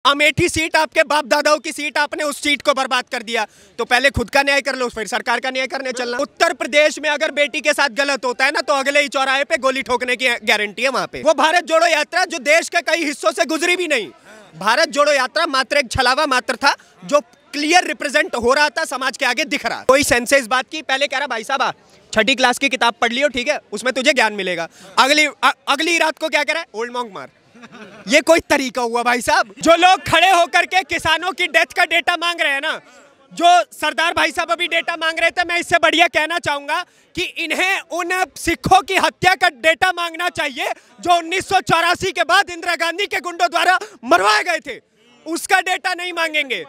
Amethi seat आपके बाप दादाओं की सीट, आपने उस सीट को बर्बाद कर दिया। तो पहले खुद का न्याय कर लो, फिर सरकार का न्याय करने चलना। उत्तर प्रदेश में अगर बेटी के साथ गलत होता है ना, तो अगले ही चौराहे पे गोली ठोकने की गारंटी है वहां पे। वो भारत जोड़ो यात्रा जो देश के कई हिस्सों से गुजरी भी नहीं, भारत जोड़ो यात्रा मात्र एक छलावा मात्र था जो क्लियर रिप्रेजेंट हो रहा था, समाज के आगे दिख रहा। कोई सेंस इस बात की, पहले कह रहा भाई साहब 6ठी क्लास की किताब पढ़ लियो, ठीक है, उसमें तुझे ज्ञान मिलेगा। अगली रात को क्या कह रहा है, ओल्ड मॉन्क मार। ये कोई तरीका हुआ भाई साहब? जो लोग खड़े होकर के किसानों की डेथ का डेटा मांग रहे हैं ना, जो सरदार भाई साहब अभी डेटा मांग रहे थे, मैं इससे बढ़िया कहना चाहूंगा कि इन्हें उन सिखों की हत्या का डेटा मांगना चाहिए जो 1984 के बाद इंदिरा गांधी के गुंडों द्वारा मरवाए गए थे। उसका डेटा नहीं मांगेंगे।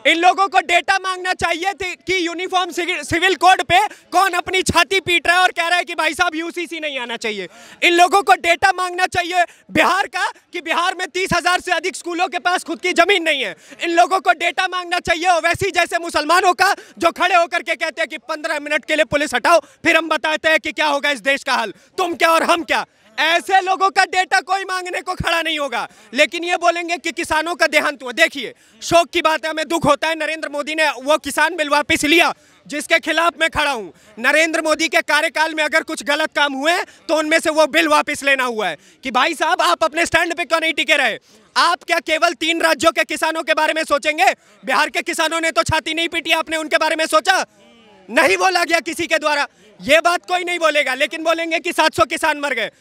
इन लोगों को डेटा मांगना चाहिए थी कि यूनिफॉर्म सिविल कोड पे कौन अपनी छाती पीट रहा है और कह रहा है कि भाई साहब यूसीसी नहीं आना चाहिए। इन लोगों को डेटा मांगना चाहिए बिहार का कि बिहार में 30,000 से अधिक स्कूलों के पास खुद की जमीन नहीं है। इन लोगों को डेटा मांगना चाहिए ओवैसी जैसे मुसलमानों का, जो खड़े होकर के कहते हैं कि 15 मिनट के लिए पुलिस हटाओ, फिर हम बताते हैं कि क्या होगा इस देश का हाल, तुम क्या और हम क्या। ऐसे लोगों का डेटा कोई मांगने को खड़ा नहीं होगा। लेकिन ये बोलेंगे कि किसानों का देहांत हुआ। देखिए, शोक की बात है, हमें दुख होता है, नरेंद्र मोदी ने वो किसान बिल वापस लिया जिसके खिलाफ मैं खड़ा हूं। नरेंद्र मोदी के कार्यकाल में अगर कुछ गलत काम हुए तो उनमें से वो बिल वापस लेना हुआ है कि भाई साहब आप अपने स्टैंड पे क्यों नहीं टिके रहे। आप क्या केवल 3 राज्यों के किसानों के बारे में सोचेंगे? बिहार के किसानों ने तो छाती नहीं पीटी, आपने उनके बारे में सोचा? नहीं बोला गया किसी के द्वारा। ये बात कोई नहीं बोलेगा, लेकिन बोलेंगे कि 700 किसान मर गए।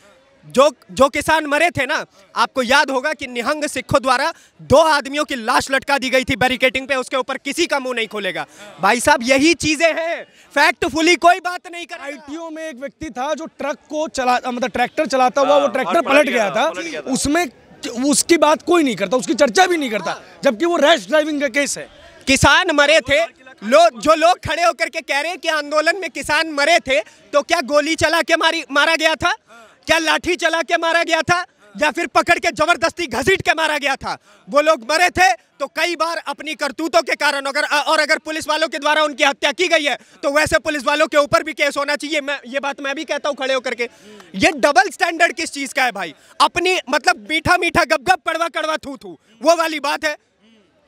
जो किसान मरे थे ना, आपको याद होगा कि निहंग सिखों द्वारा 2 आदमियों की लाश लटका दी गई थी बैरिकेडिंग पे, उसके ऊपर किसी का मुंह नहीं खोलेगा। भाई साहब यही चीजें हैं, फैक्टफुली कोई बात नहीं कर। आईटीओ में एक व्यक्ति था जो ट्रक को मतलब ट्रैक्टर चलाता हुआ वो ट्रैक्टर पलट गया था, उसमें उसकी बात कोई नहीं करता, उसकी चर्चा भी नहीं करता, जबकि वो रैश ड्राइविंग का केस है। किसान मरे थे, जो लोग खड़े होकर के कह रहे हैं कि आंदोलन में किसान मरे थे, तो क्या गोली चला के मारा गया था? क्या लाठी चला के मारा गया था या फिर पकड़ के जबरदस्ती घसीट के मारा गया था? वो लोग मरे थे तो कई बार अपनी करतूतों के कारण अगर पुलिस वालों के द्वारा उनकी हत्या की गई है तो वैसे पुलिस वालों के ऊपर भी केस होना चाहिए। ये बात मैं भी कहता हूं खड़े होकर के। ये डबल स्टैंडर्ड किस चीज का है भाई? अपनी मतलब मीठा मीठा गप गप कड़वा कड़वा थू थू, वो वाली बात है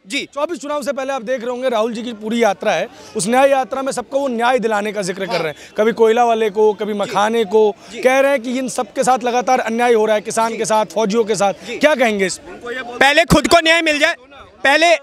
जी। 24 चुनाव से पहले आप देख रहे होंगे राहुल जी की पूरी यात्रा है, उस न्याय यात्रा में सबको वो न्याय दिलाने का जिक्र कर रहे हैं। कभी कोयला वाले को, कभी मखाने को, कह रहे हैं कि इन सब के साथ लगातार अन्याय हो रहा है, किसान के साथ, फौजियों के साथ। क्या कहेंगे इस? पहले खुद को न्याय मिल जाए। पहले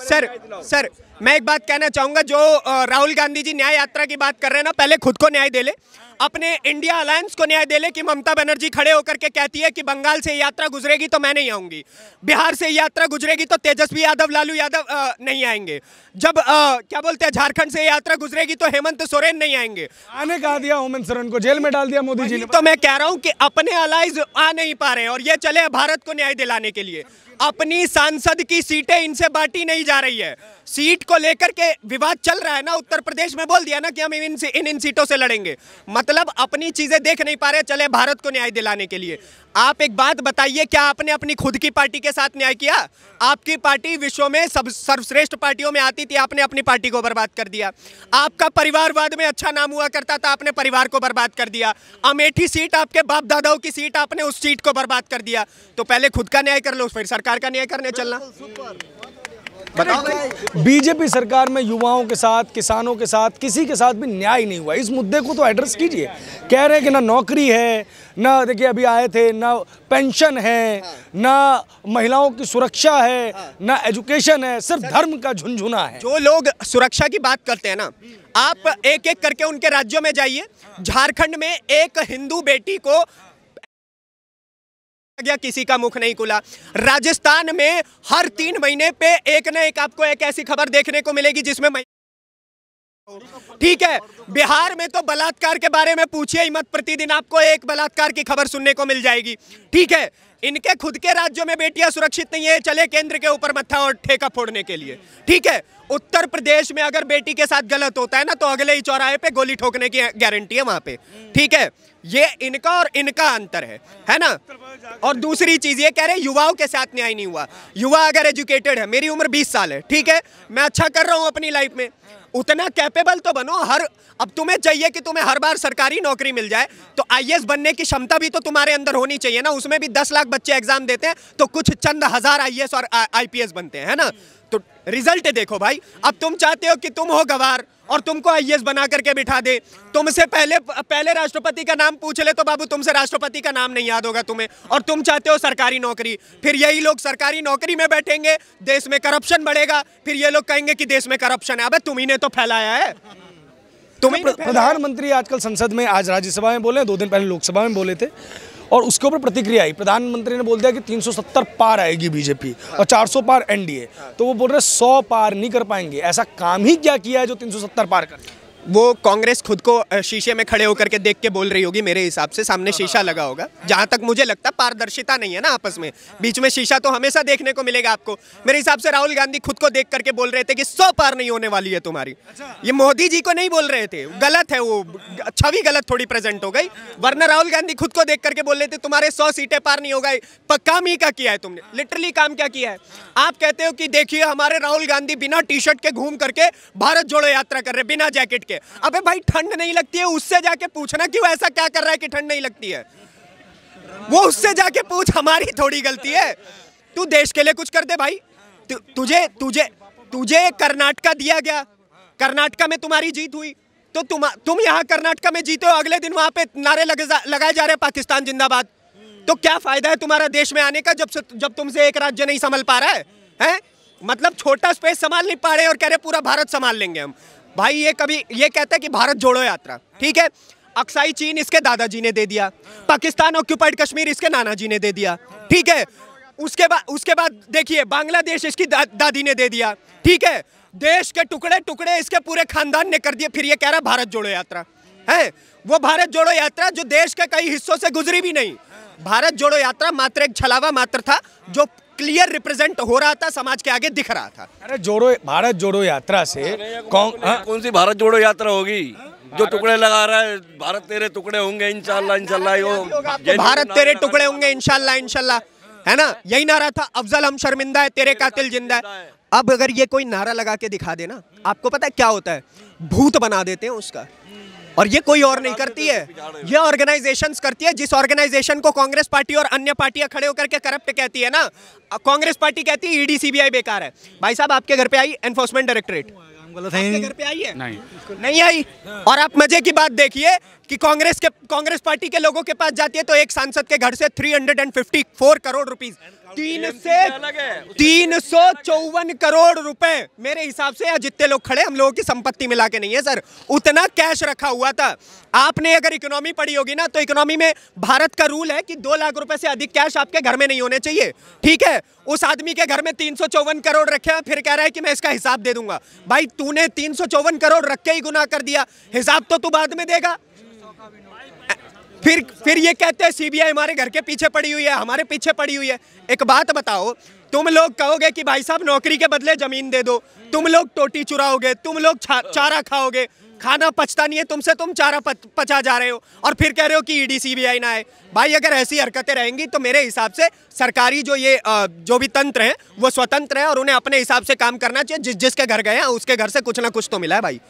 सर मैं एक बात कहना चाहूंगा, जो राहुल गांधी जी न्याय यात्रा की बात कर रहे हैं ना, पहले खुद को न्याय दे ले, अपने इंडिया अलायंस को न्याय दे ले कि ममता बनर्जी खड़े होकर के कहती है कि बंगाल से यात्रा गुजरेगी तो मैं नहीं आऊंगी, बिहार से यात्रा गुजरेगी तो तेजस्वी यादव, लालू यादव नहीं आएंगे, जब क्या बोलते हैं झारखंड से यात्रा गुजरेगी तो हेमंत सोरेन नहीं आएंगे। आने कहा दिया हेमंत सोरेन को, जेल में डाल दिया मोदी जी ने। तो मैं कह रहा हूं कि अपने अलाइज आ नहीं पा रहे हैं और ये चले भारत को न्याय दिलाने के लिए। अपनी सांसद की सीटें इनसे बांटी नहीं जा रही है। सीट को लेकर के विवाद चल रहा है ना, उत्तर प्रदेश में बोल दिया ना कि हम इन सीटों से लड़ेंगे, मतलब अपनी चीजें देख नहीं पा रहे, चले भारत को न्याय दिलाने के लिए। आप एक बात बताइए, क्या आपने अपनी खुद की पार्टी के साथ न्याय किया? आपकी पार्टी विश्व में सर्वश्रेष्ठ पार्टियों में आती थी, आपने अपनी पार्टी को बर्बाद कर दिया। आपका परिवारवाद में अच्छा नाम हुआ करता था, आपने परिवार को बर्बाद कर दिया। अमेठी सीट आपके बाप दादाओं की सीट, आपने उस सीट को बर्बाद कर दिया। तो पहले खुद का न्याय कर लो, फिर सरकार का न्याय करने चलना। बीजेपी सरकार में युवाओं के साथ, किसानों के साथ, किसी के साथ भी न्याय नहीं हुआ। इस मुद्दे को तो एड्रेस कीजिए। कह रहे हैं कि ना नौकरी है, ना देखिए अभी आए थे, ना पेंशन है, ना महिलाओं की सुरक्षा है, ना एजुकेशन है, सिर्फ धर्म का झुनझुना है। जो लोग सुरक्षा की बात करते हैं ना, आप एक एक करके उनके राज्यों में जाइए। झारखंड में एक हिंदू बेटी को गया, किसी का मुख नहीं खुला। राजस्थान में हर 3 महीने पे एक न एक आपको एक ऐसी खबर देखने को मिलेगी जिसमें ठीक है। बिहार में तो बलात्कार के बारे में पूछिए ही मत, प्रतिदिन आपको एक बलात्कार की खबर सुनने को मिल जाएगी। ठीक है, इनके खुद के राज्यों में बेटियां सुरक्षित नहीं है, चले केंद्र के ऊपर मत्था और ठेका फोड़ने के लिए। ठीक है, उत्तर प्रदेश में अगर बेटी के साथ गलत होता है ना, तो अगले ही चौराहे पे गोली ठोकने की गारंटी है वहां पे। ठीक है, ये इनका और इनका अंतर है ना। और दूसरी चीज ये कह रहे हैं युवाओं के साथ न्याय नहीं हुआ। युवा अगर एजुकेटेड है, मेरी उम्र 20 साल है, ठीक है, मैं अच्छा कर रहा हूं अपनी लाइफ में, उतना कैपेबल तो बनो। अब तुम्हें चाहिए कि तुम्हें हर बार सरकारी नौकरी मिल जाए, तो आईएएस बनने की क्षमता भी तो तुम्हारे अंदर होनी चाहिए ना। उसमें भी 10 लाख बच्चे एग्जाम देते हैं तो कुछ चंद हजार आईएएस और आईपीएस बनते हैं, है ना। तो रिजल्ट देखो भाई। अब तुम चाहते हो कि तुम हो गवार और तुमको आईएएस बना करके बिठा दे। तुमसे पहले राष्ट्रपति का नाम पूछ ले तो बाबू तुमसे राष्ट्रपति का नाम नहीं याद होगा तुम्हें। और तुम चाहते हो सरकारी नौकरी, फिर यही लोग सरकारी नौकरी में बैठेंगे, देश में करप्शन बढ़ेगा, फिर ये लोग कहेंगे कि देश में करप्शन है। अबे तुम्ही ने तो फैलाया है। प्रधानमंत्री आजकल संसद में, आज राज्यसभा में बोले, 2 दिन पहले लोकसभा में बोले थे और उसके ऊपर प्रतिक्रिया आई। प्रधानमंत्री ने बोल दिया कि 370 पार आएगी बीजेपी और 400 पार एनडीए। तो वो बोल रहे 100 पार नहीं कर पाएंगे। ऐसा काम ही क्या किया है जो 370 पार कर? वो कांग्रेस खुद को शीशे में खड़े होकर के देख के बोल रही होगी मेरे हिसाब से। सामने शीशा लगा होगा, जहां तक मुझे लगता, पारदर्शिता नहीं है ना आपस में। बीच में शीशा तो हमेशा देखने को मिलेगा आपको। मेरे हिसाब से राहुल गांधी खुद को देख करके बोल रहे थे कि 100 पार नहीं होने वाली है तुम्हारी। ये मोदी जी को नहीं बोल रहे थे, गलत है वो, छवि गलत थोड़ी प्रेजेंट हो गई। वरना राहुल गांधी खुद को देख करके बोल रहे थे तुम्हारे 100 सीटें पार नहीं हो गई। काम ही क्या किया है तुमने? लिटरली काम क्या किया है? आप कहते हो कि देखिए हमारे राहुल गांधी बिना टी शर्ट के घूम करके भारत जोड़ो यात्रा कर रहे, बिना जैकेट के। अबे भाई ठंड नहीं लगती है, उससे जाके पूछना कि वो ऐसा क्या कर रहा है कि ठंड नहीं लगती है। वो उससे जाके पूछ, हमारी थोड़ी गलती है। तू देश के लिए कुछ कर दे भाई। तुझे कर्नाटका दिया गया, कर्नाटका में तुम्हारी जीत हुई, तो तुम यहाँ कर्नाटका में जीते हो, अगले दिन वहां पे नारे लगाए जा रहे हैं पाकिस्तान जिंदाबाद। तो क्या फायदा है तुम्हारा देश में आने का जब तुमसे एक राज्य नहीं संभल पा रहा है? मतलब छोटा स्पेस संभाल नहीं पा रहे और कह रहे पूरा भारत संभाल लेंगे हम। भाई ये कहता है कि भारत जोड़ो यात्रा, ठीक है। अक्साई चीन इसके दादाजी ने दे दिया, पाकिस्तान ऑक्यूपाइड कश्मीर इसके नाना जी ने दे दिया, ठीक है। उसके बाद देखिए बांग्लादेश इसकी दादी ने दे दिया, ठीक है। देश के टुकड़े टुकड़े इसके पूरे खानदान ने कर दिए, फिर ये कह रहा भारत जोड़ो यात्रा है। वो भारत जोड़ो यात्रा जो देश के कई हिस्सों से गुजरी भी नहीं। भारत जोड़ो यात्रा मात्र एक छलावा मात्र था जो क्लियर रिप्रेजेंट हो रहा था, समाज के आगे दिख रहा था। अरे भारत जोड़ो यात्रा से कौन सी भारत जोड़ो यात्रा होगी? जो टुकड़े लगा रहा है, भारत तेरे टुकड़े होंगे इंशाल्लाह इंशाल्लाह, भारत तेरे टुकड़े होंगे इंशाल्लाह इंशाल्लाह, है ना। यही नारा था, अफजल हम शर्मिंदा है, तेरे कातिल जिंदा है। अब अगर ये कोई नारा लगा के दिखा दे ना, आपको पता है क्या होता है? भूत बना देते हैं उसका। और ये कोई और नहीं करती है, ये ऑर्गेनाइजेशंस करती है। जिस ऑर्गेनाइजेशन को कांग्रेस पार्टी और अन्य पार्टियां खड़े होकर के करप्ट कहती है ना, कांग्रेस पार्टी कहती है ईडी सीबीआई बेकार है। भाई साहब आपके घर पे आई एनफोर्समेंट डायरेक्टोरेट? आपके घर पे आई है? नहीं आई। और आप मजे की बात देखिए कि कांग्रेस पार्टी के लोगों के पास जाती है तो एक सांसद के घर से 354 करोड़ रुपीस, 354 करोड़ रुपए मेरे हिसाब से, या जितने लोग खड़े हम लोगों की संपत्ति मिला के नहीं है सर, उतना कैश रखा हुआ था। आपने अगर इकोनॉमी पढ़ी होगी ना, तो इकोनॉमी में भारत का रूल है कि 2 लाख रुपए से अधिक कैश आपके घर में नहीं होने चाहिए, ठीक है। उस आदमी के घर में 354 करोड़ रखे हैं, फिर कह रहा है कि मैं इसका हिसाब दे दूंगा। भाई तूने 354 करोड़ रख के ही गुनाह कर दिया, हिसाब तो तू बाद में देगा। फिर ये कहते हैं सीबीआई हमारे घर के पीछे पड़ी हुई है, हमारे पीछे पड़ी हुई है। एक बात बताओ, तुम लोग कहोगे कि भाई साहब नौकरी के बदले जमीन दे दो, तुम लोग टोटी चुराओगे, तुम लोग चारा खाओगे, खाना पचता नहीं है तुमसे, तुम चारा पचा जा रहे हो, और फिर कह रहे हो कि ईडी सीबीआई ना आए। भाई अगर ऐसी हरकतें रहेंगी तो मेरे हिसाब से सरकारी जो भी तंत्र है वो स्वतंत्र है और उन्हें अपने हिसाब से काम करना चाहिए। जिसके घर गए हैं उसके घर से कुछ ना कुछ तो मिला है भाई,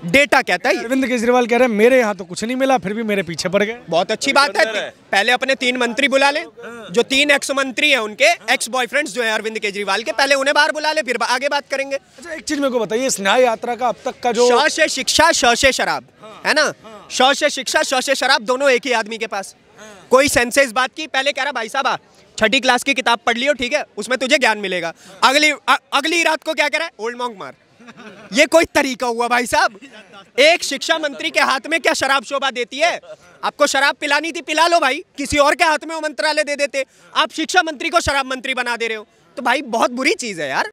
डेटा कहता है। अरविंद केजरीवाल कह रहे हैं मेरे यहाँ तो कुछ नहीं मिला, फिर भी मेरे पीछे पड़ गए। बहुत अच्छी बात है। पहले अपने 3 मंत्री बुला ले, जो 3 एक्स मंत्री हैं उनके एक्स बॉयफ्रेंड्स जो है अरविंद केजरीवाल के, पहले उन्हें बाहर बुला ले, फिर आगे बात करेंगे। अच्छा एक चीज मेरे को बताइए, इस न्याय यात्रा का अब तक का जो श से शिक्षा श से शराब है ना, श से शिक्षा श से शराब दोनों एक ही आदमी के पास। कोई सेंस से इस बात की, पहले कह रहा भाई साहब 6ठी क्लास की किताब पढ़ लियो, ठीक है, उसमें तुझे ज्ञान मिलेगा। अगली रात को क्या कह रहा है? ओल्ड मॉन्क मार। ये कोई तरीका हुआ भाई साहब? एक शिक्षा मंत्री के हाथ में क्या शराब शोभा देती है? आपको शराब पिलानी थी, पिला लो भाई, किसी और के हाथ में वो मंत्रालय दे देते। आप शिक्षा मंत्री को शराब मंत्री बना दे रहे हो, तो भाई बहुत बुरी चीज है यार।